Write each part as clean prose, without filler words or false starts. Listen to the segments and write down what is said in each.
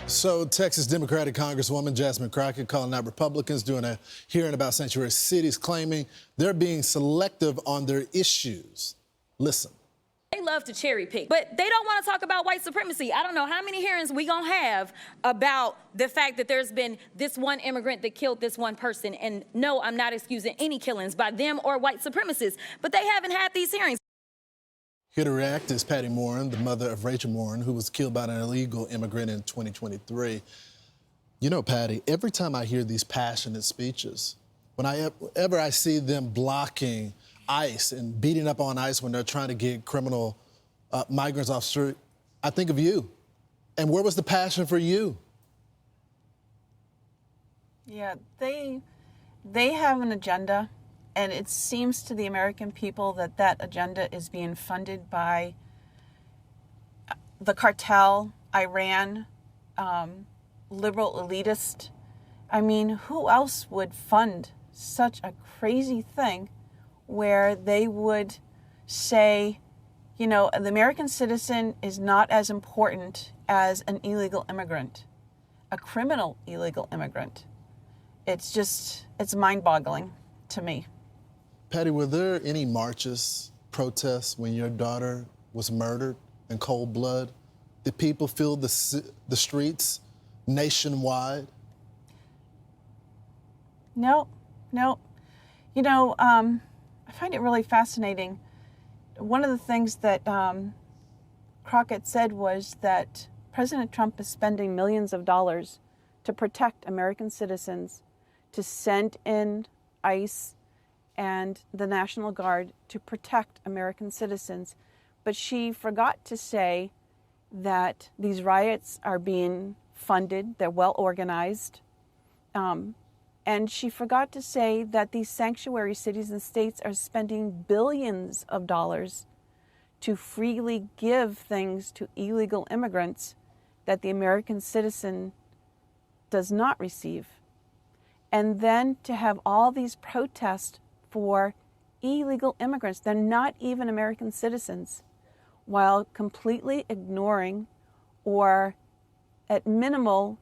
So Texas Democratic Congresswoman Jasmine Crockett calling out Republicans doing a hearing about sanctuary cities, claiming they're being selective on their issues. Listen. They love to cherry pick, but they don't want to talk about white supremacy. I don't know how many hearings we gonna have about the fact that there's been this one immigrant that killed this one person. And no, I'm not excusing any killings by them or white supremacists, but they haven't had these hearings. Here to react is Patty Morin, the mother of Rachel Morin, who was killed by an illegal immigrant in 2023. You know, Patty, every time I hear these passionate speeches, whenever I see them blocking ICE and beating up on ICE when they're trying to get criminal migrants off the street, I think of you. And where was the passion for you? Yeah, they have an agenda. And it seems to the American people that that agenda is being funded by the cartel, Iran, liberal elitist. I mean, who else would fund such a crazy thing where they would say, you know, the American citizen is not as important as an illegal immigrant, a criminal illegal immigrant. It's mind-boggling to me. Patty, were there any marches, protests when your daughter was murdered in cold blood? Did people fill the streets nationwide? No. You know, I find it really fascinating. One of the things that Crockett said was that President Trump is spending millions of dollars to protect American citizens, to send in ICE and the National Guard to protect American citizens. But she forgot to say that these riots are being funded, they're well organized. And she forgot to say that these sanctuary cities and states are spending billions of dollars to freely give things to illegal immigrants that the American citizen does not receive. And then to have all these protests for illegal immigrants, they're not even American citizens, while completely ignoring or at minimal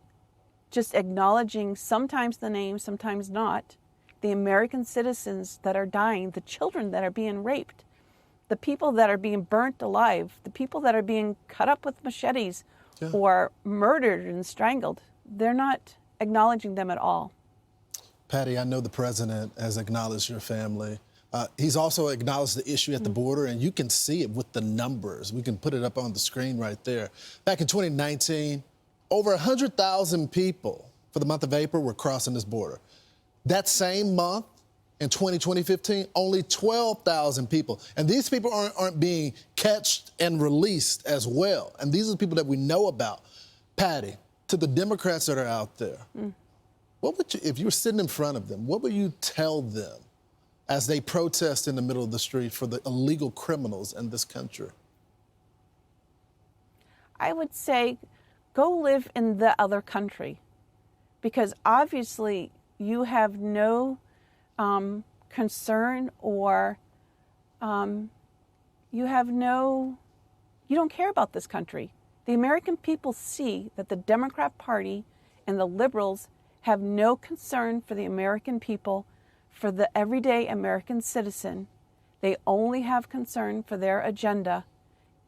just acknowledging sometimes the name, sometimes not, the American citizens that are dying, the children that are being raped, the people that are being burnt alive, the people that are being cut up with machetes or murdered and strangled. They're not acknowledging them at all. Patty, I know the president has acknowledged your family. He's also acknowledged the issue at the border, and you can see it with the numbers. We can put it up on the screen right there. Back in 2019, over 100,000 people for the month of April were crossing this border. That same month, in 2015, only 12,000 people. And these people aren't being catched and released as well. And these are the people that we know about. Patty, to the Democrats that are out there, what would you, if you were sitting in front of them, what would you tell them as they protest in the middle of the street for the illegal criminals in this country? I would say, go live in the other country, because obviously you have no concern or you don't care about this country. The American people see that the Democrat Party and the liberals have no concern for the American people, for the everyday American citizen. They only have concern for their agenda,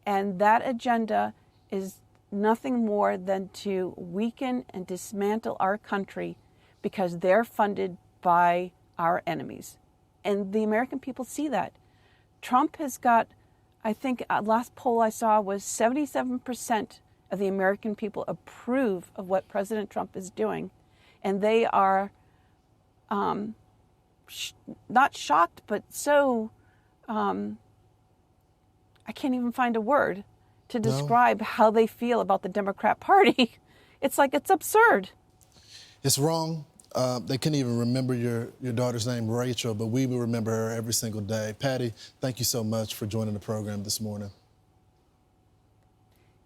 and that agenda is nothing more than to weaken and dismantle our country because they're funded by our enemies. And the American people see that. Trump has got, I think, last poll I saw was 77% of the American people approve of what President Trump is doing. And they are not shocked, but so, I can't even find a word to describe how they feel about the Democrat Party. It's like, it's absurd. It's wrong. They can't even remember your daughter's name, Rachel, but we will remember her every single day. Patty, thank you so much for joining the program this morning.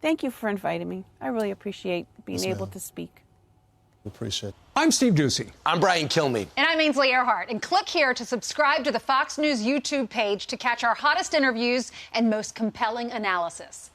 Thank you for inviting me. I really appreciate being able to speak. Appreciate it. I'm Steve Ducey. I'm Brian Kilmeade. And I'm Ainsley Earhart. And click here to subscribe to the Fox News YouTube page to catch our hottest interviews and most compelling analysis.